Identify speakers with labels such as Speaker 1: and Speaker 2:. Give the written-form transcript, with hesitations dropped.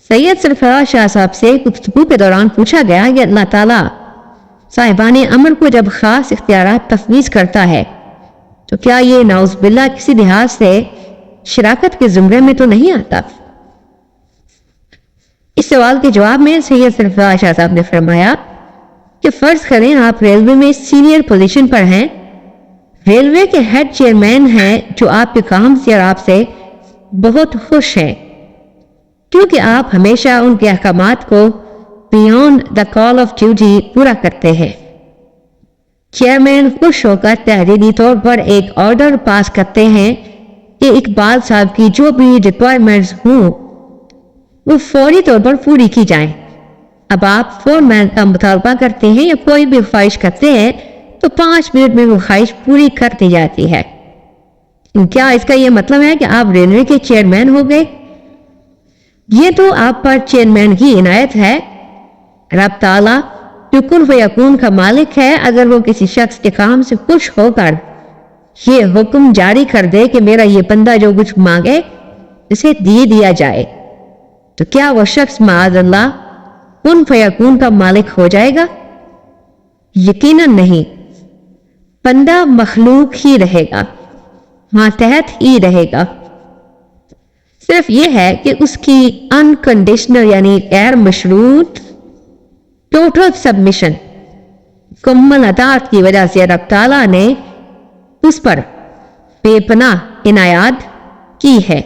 Speaker 1: سید سرفراز شاہ صاحب سے گفتگو کے دوران پوچھا گیا کہ اللہ تعالیٰ صاحبان امر کو جب خاص اختیارات تفویض کرتا ہے تو کیا یہ نعوذ باللہ کسی لحاظ سے شراکت کے زمرے میں تو نہیں آتا؟ اس سوال کے جواب میں سید سرفراز شاہ صاحب نے فرمایا کہ فرض کریں آپ ریلوے میں سینئر پوزیشن پر ہیں، ریلوے کے ہیڈ چیئرمین ہیں جو آپ کے کام سے اور آپ سے بہت خوش ہیں کیونکہ آپ ہمیشہ ان کے احکامات کو beyond the call of duty پورا کرتے ہیں۔ چیئرمین خوش ہو کر تحریری طور پر ایک آرڈر پاس کرتے ہیں کہ اقبال صاحب کی جو بھی ریکوائرمنٹس ہوں وہ فوری طور پر پوری کی جائیں۔ اب آپ فورمین مین کا مطالبہ کرتے ہیں یا کوئی بھی خواہش کرتے ہیں تو 5 منٹ میں وہ خواہش پوری کر دی جاتی ہے۔ کیا اس کا یہ مطلب ہے کہ آپ ریلوے کے چیئرمین ہو گئے؟ یہ تو آپ پر چیئرمین کی عنایت ہے۔ رب تعالیٰ جو کن فیکون کا مالک ہے، اگر وہ کسی شخص کے کام سے خوش ہو کر یہ حکم جاری کر دے کہ میرا یہ بندہ جو کچھ مانگے اسے دیا جائے تو کیا وہ شخص معاذ اللہ کن فیکون کا مالک ہو جائے گا؟ یقیناً نہیں، بندہ مخلوق ہی رہے گا، ماتحت ہی رہے گا۔ صرف یہ ہے کہ اس کی انکنڈیشنل یعنی غیر مشروط ٹوٹل سبمیشن مکمل اطاعت کی وجہ سے رب تعالیٰ نے اس پر بے پناہ عنایات کی ہے۔